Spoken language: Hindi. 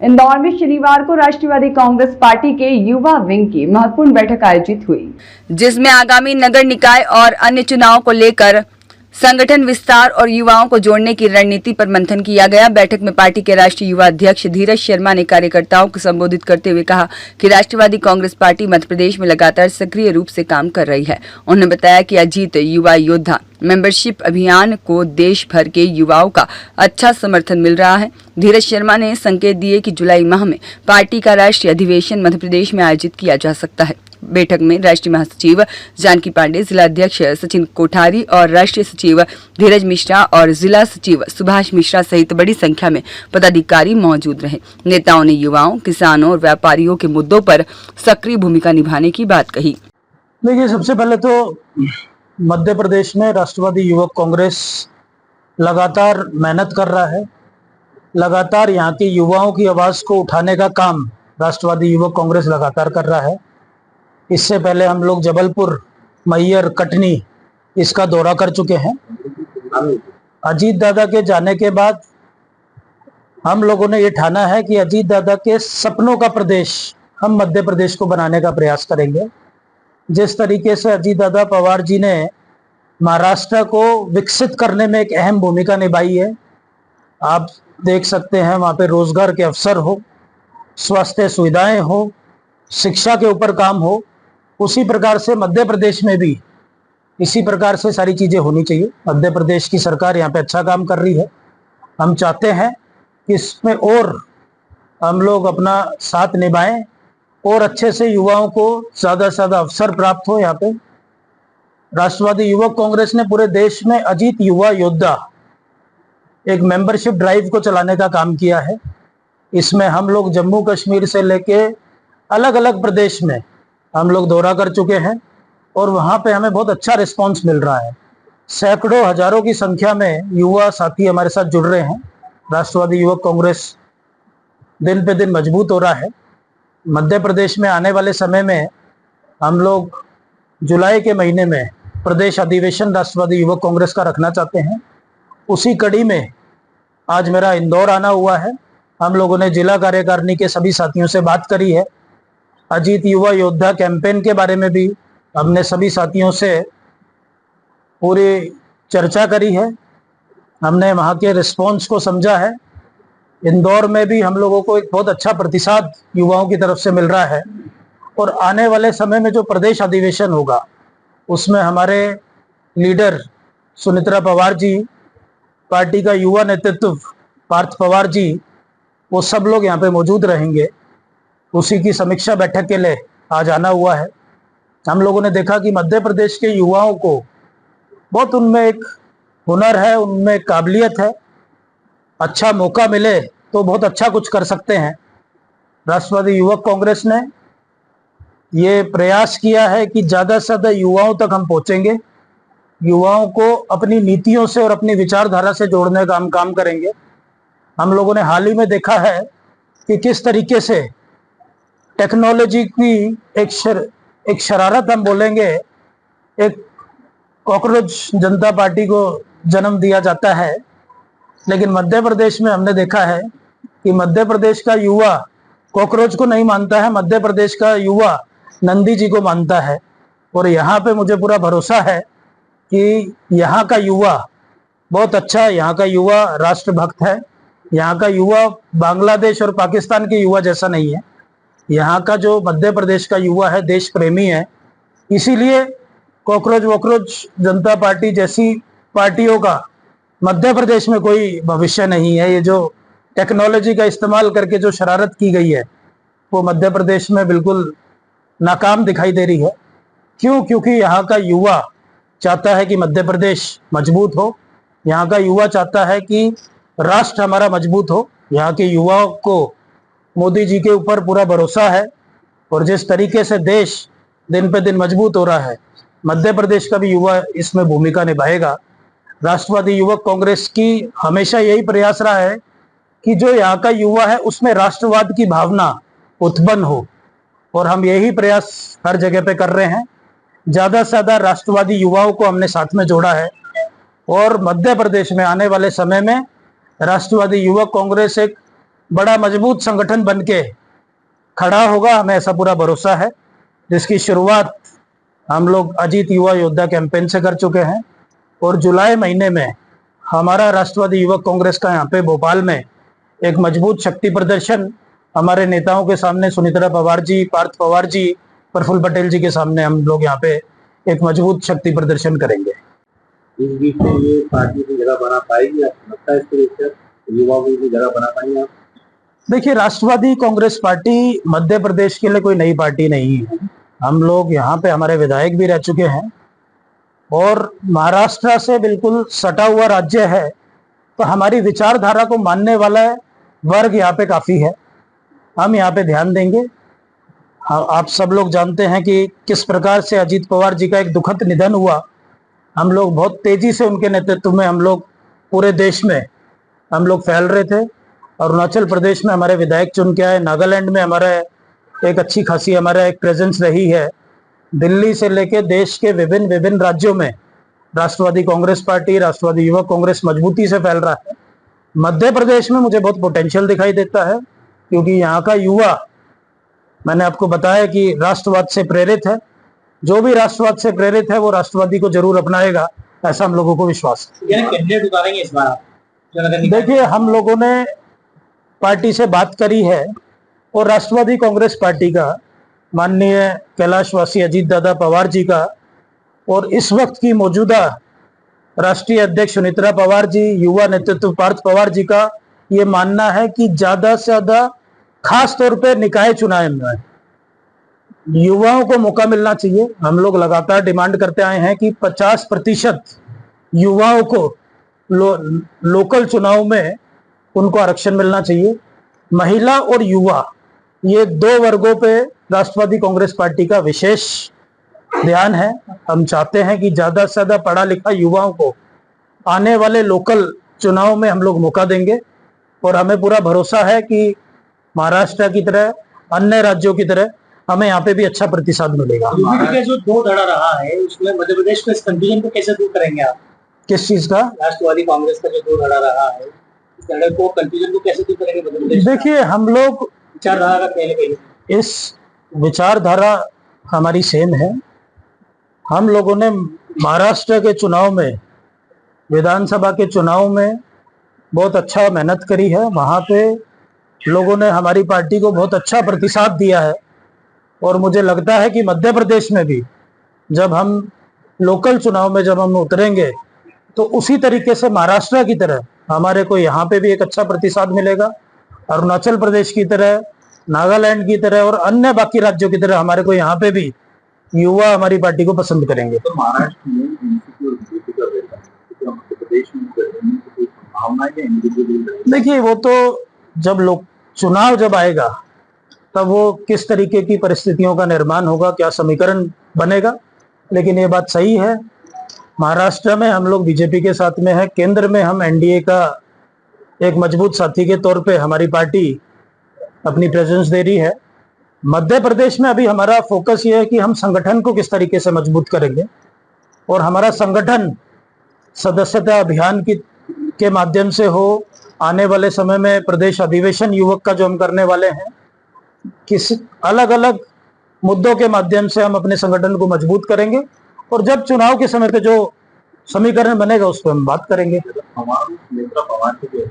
इंदौर में शनिवार को राष्ट्रवादी कांग्रेस पार्टी के युवा विंग की महत्वपूर्ण बैठक आयोजित हुई, जिसमें आगामी नगर निकाय और अन्य चुनाव को लेकर संगठन विस्तार और युवाओं को जोड़ने की रणनीति पर मंथन किया गया। बैठक में पार्टी के राष्ट्रीय युवा अध्यक्ष धीरज शर्मा ने कार्यकर्ताओं को संबोधित करते हुए कहा कि राष्ट्रवादी कांग्रेस पार्टी मध्य प्रदेश में लगातार सक्रिय रूप से काम कर रही है। उन्होंने बताया कि अजीत युवा योद्धा मेंबरशिप अभियान को देश भर के युवाओं का अच्छा समर्थन मिल रहा है। धीरज शर्मा ने संकेत दिए कि जुलाई माह में पार्टी का राष्ट्रीय अधिवेशन मध्य प्रदेश में आयोजित किया जा सकता है। बैठक में राष्ट्रीय महासचिव जानकी पांडे, जिला अध्यक्ष सचिन कोठारी और राष्ट्रीय सचिव धीरज मिश्रा और जिला सचिव सुभाष मिश्रा सहित बड़ी संख्या में पदाधिकारी मौजूद रहे। नेताओं ने युवाओं, किसानों और व्यापारियों के मुद्दों पर सक्रिय भूमिका निभाने की बात कही। देखिए, सबसे पहले तो मध्य प्रदेश में राष्ट्रवादी युवक कांग्रेस लगातार मेहनत कर रहा है। लगातार यहाँ के युवाओं की आवाज को उठाने का काम राष्ट्रवादी युवक कांग्रेस लगातार कर रहा है। इससे पहले हम लोग जबलपुर, मैहर, कटनी इसका दौरा कर चुके हैं। अजीत दादा के जाने के बाद हम लोगों ने ये ठाना है कि अजीत दादा के सपनों का प्रदेश हम मध्य प्रदेश को बनाने का प्रयास करेंगे। जिस तरीके से अजीत दादा पवार जी ने महाराष्ट्र को विकसित करने में एक अहम भूमिका निभाई है, आप देख सकते हैं वहाँ पे रोजगार के अवसर हो, स्वास्थ्य सुविधाएं हो, शिक्षा के ऊपर काम हो, उसी प्रकार से मध्य प्रदेश में भी इसी प्रकार से सारी चीजें होनी चाहिए। मध्य प्रदेश की सरकार यहाँ पे अच्छा काम कर रही है। हम चाहते हैं कि इसमें और हम लोग अपना साथ निभाएं और अच्छे से युवाओं को ज्यादा से ज्यादा अवसर प्राप्त हो। यहाँ पे राष्ट्रवादी युवक कांग्रेस ने पूरे देश में अजीत युवा योद्धा एक मेंबरशिप ड्राइव को चलाने का काम किया है। इसमें हम लोग जम्मू कश्मीर से लेके अलग अलग प्रदेश में हम लोग दौरा कर चुके हैं और वहाँ पे हमें बहुत अच्छा रिस्पांस मिल रहा है। सैकड़ों, हजारों की संख्या में युवा साथी हमारे साथ जुड़ रहे हैं। राष्ट्रवादी युवक कांग्रेस दिन पे दिन मजबूत हो रहा है। मध्य प्रदेश में आने वाले समय में हम लोग जुलाई के महीने में प्रदेश अधिवेशन राष्ट्रवादी युवक कांग्रेस का रखना चाहते हैं। उसी कड़ी में आज मेरा इंदौर आना हुआ है। हम लोगों ने जिला कार्यकारिणी के सभी साथियों से बात करी है। अजीत युवा योद्धा कैंपेन के बारे में भी हमने सभी साथियों से पूरी चर्चा करी है। हमने वहाँ के रिस्पॉन्स को समझा है। इंदौर में भी हम लोगों को एक बहुत अच्छा प्रतिसाद युवाओं की तरफ से मिल रहा है और आने वाले समय में जो प्रदेश अधिवेशन होगा उसमें हमारे लीडर सुनेत्रा पवार जी, पार्टी का युवा नेतृत्व पार्थ पवार जी, वो सब लोग यहाँ पे मौजूद रहेंगे। उसी की समीक्षा बैठक के लिए आज आना हुआ है। हम लोगों ने देखा कि मध्य प्रदेश के युवाओं को बहुत उनमें एक हुनर है, उनमें काबिलियत है। अच्छा मौका मिले तो बहुत अच्छा कुछ कर सकते हैं। राष्ट्रवादी युवक कांग्रेस ने ये प्रयास किया है कि ज़्यादा से ज़्यादा युवाओं तक हम पहुँचेंगे, युवाओं को अपनी नीतियों से और अपनी विचारधारा से जोड़ने का हम काम करेंगे। हम लोगों ने हाल ही में देखा है कि किस तरीके से टेक्नोलॉजी की एक शरारत हम बोलेंगे, एक कॉकरोच जनता पार्टी को जन्म दिया जाता है। लेकिन मध्य प्रदेश में हमने देखा है कि मध्य प्रदेश का युवा कॉकरोच को नहीं मानता है, मध्य प्रदेश का युवा नंदी जी को मानता है। और यहाँ पे मुझे पूरा भरोसा है कि यहाँ का युवा बहुत अच्छा, यहाँ का युवा राष्ट्रभक्त है। यहाँ का युवा बांग्लादेश और पाकिस्तान के युवा जैसा नहीं है। यहाँ का जो मध्य प्रदेश का युवा है देश प्रेमी है। इसीलिए कॉकरोच वॉकरोच जनता पार्टी जैसी पार्टियों का मध्य प्रदेश में कोई भविष्य नहीं है। ये जो टेक्नोलॉजी का इस्तेमाल करके जो शरारत की गई है वो मध्य प्रदेश में बिल्कुल नाकाम दिखाई दे रही है। क्यों? क्योंकि यहाँ का युवा चाहता है कि मध्य प्रदेश मजबूत हो। यहाँ का युवा चाहता है कि राष्ट्र हमारा मजबूत हो। यहाँ के युवाओं को मोदी जी के ऊपर पूरा भरोसा है और जिस तरीके से देश दिन पे दिन मजबूत हो रहा है, मध्य प्रदेश का भी युवा इसमें भूमिका निभाएगा। राष्ट्रवादी युवक कांग्रेस की हमेशा यही प्रयास रहा है कि जो यहाँ का युवा है उसमें राष्ट्रवाद की भावना उत्पन्न हो और हम यही प्रयास हर जगह पे कर रहे हैं। ज्यादा से ज्यादा राष्ट्रवादी युवाओं को हमने साथ में जोड़ा है और मध्य प्रदेश में आने वाले समय में राष्ट्रवादी युवक कांग्रेस एक बड़ा मजबूत संगठन बनके खड़ा होगा, हमें ऐसा पूरा भरोसा है, जिसकी शुरुआत हम लोग अजीत युवा योद्धा कैंपेन से कर चुके हैं। और जुलाई महीने में हमारा राष्ट्रवादी युवक कांग्रेस का यहाँ पे भोपाल में एक मजबूत शक्ति प्रदर्शन हमारे नेताओं के सामने, सुनीता पवार जी, पार्थ पवार जी, प्रफुल्ल पटेल जी के सामने हम लोग यहाँ पे एक मजबूत शक्ति प्रदर्शन करेंगे। इस बीच में ये पार्टी की जगह बना पाएगी, आपको लगता है इसके लिए युवाओं की जगह बना पाएंगे आप? देखिए, राष्ट्रवादी कांग्रेस पार्टी मध्य प्रदेश के लिए कोई नई पार्टी नहीं है। हम लोग यहाँ पे, हमारे विधायक भी रह चुके हैं और महाराष्ट्र से बिल्कुल सटा हुआ राज्य है, तो हमारी विचारधारा को मानने वाला वर्ग यहाँ पे काफी है। हम यहाँ पे ध्यान देंगे। आप सब लोग जानते हैं कि किस प्रकार से अजीत पवार जी का एक दुखद निधन हुआ। हम लोग बहुत तेजी से उनके नेतृत्व में हम लोग पूरे देश में हम लोग फैल रहे थे। अरुणाचल प्रदेश में हमारे विधायक चुन के आए, नागालैंड में हमारा एक अच्छी खासी हमारा एक प्रेजेंस रही है। दिल्ली से लेके देश के विभिन्न विभिन्न राज्यों में राष्ट्रवादी कांग्रेस पार्टी, राष्ट्रवादी युवक कांग्रेस मजबूती से फैल रहा है। मध्य प्रदेश में मुझे बहुत पोटेंशियल दिखाई देता है, क्योंकि यहाँ का युवा, मैंने आपको बताया कि राष्ट्रवाद से प्रेरित है। जो भी राष्ट्रवाद से प्रेरित है वो राष्ट्रवादी को जरूर अपनाएगा, ऐसा हम लोगों को विश्वास है। कैंडिडेट उतारेंगे इस बार? देखिए, हम लोगों ने पार्टी से बात करी है और राष्ट्रवादी कांग्रेस पार्टी का माननीय कैलाशवासी अजीत दादा पवार जी का और इस वक्त की मौजूदा राष्ट्रीय अध्यक्ष सुनीता पवार जी, युवा नेतृत्व पार्थ पवार जी का ये मानना है कि ज्यादा से ज्यादा, खास तौर पे निकाय चुनाव में युवाओं को मौका मिलना चाहिए। हम लोग लगातार डिमांड करते आए हैं कि 50% युवाओं को लोकल चुनाव में उनको आरक्षण मिलना चाहिए। महिला और युवा, ये दो वर्गों पे राष्ट्रवादी कांग्रेस पार्टी का विशेष ध्यान है। हम चाहते हैं कि ज्यादा से ज्यादा पढ़ा लिखा युवाओं को आने वाले लोकल चुनाव में हम लोग मौका देंगे और हमें पूरा भरोसा है कि महाराष्ट्र की तरह, अन्य राज्यों की तरह हमें यहाँ पे भी अच्छा प्रतिसाद मिलेगा। का जो दो धड़ा रहा है उसमें मध्य प्रदेश को इस कंफ्यूजन को कैसे दूर करेंगे आप? किस चीज का? राष्ट्रवादी कांग्रेस का जो दो धड़ा रहा है, इस धड़े को, कंफ्यूजन को कैसे दूर करेंगे मध्य प्रदेश? देखिए, हम लोग विचारधारा का पहले इस विचारधारा हमारी सेम है। हम लोगों ने महाराष्ट्र के चुनाव में, विधानसभा के चुनाव में बहुत अच्छा मेहनत करी है। वहां पे लोगों ने हमारी पार्टी को बहुत अच्छा प्रतिसाद दिया है और मुझे लगता है कि मध्य प्रदेश में भी जब हम लोकल चुनाव में जब हम उतरेंगे तो उसी तरीके से महाराष्ट्र की तरह हमारे को यहाँ पे भी एक अच्छा प्रतिसाद मिलेगा। अरुणाचल प्रदेश की तरह, नागालैंड की तरह और अन्य बाकी राज्यों की तरह हमारे को यहाँ पे भी युवा हमारी पार्टी को पसंद करेंगे। तो महाराष्ट्र में एनसीपी और बीजेपी का रहता है, तो मध्य प्रदेश में कोई संभावना है इंडिविजुअल? देखिए, वो तो जब लोग चुनाव जब आएगा तब वो किस तरीके की परिस्थितियों का निर्माण होगा, क्या समीकरण बनेगा। लेकिन ये बात सही है, महाराष्ट्र में हम लोग बीजेपी के साथ में है, केंद्र में हम एनडीए का एक मजबूत साथी के तौर पे हमारी पार्टी अपनी प्रेजेंस दे रही है। मध्य प्रदेश में अभी हमारा फोकस ये है कि हम संगठन को किस तरीके से मजबूत करेंगे और हमारा संगठन सदस्यता अभियान के माध्यम से हो। आने वाले समय में प्रदेश अधिवेशन युवक का जो हम करने वाले हैं, किस अलग अलग मुद्दों के माध्यम से हम अपने संगठन को मजबूत करेंगे और जब चुनाव के समय पे जो समीकरण बनेगा उस पर हम बात करेंगे। हमारे नेता पवार के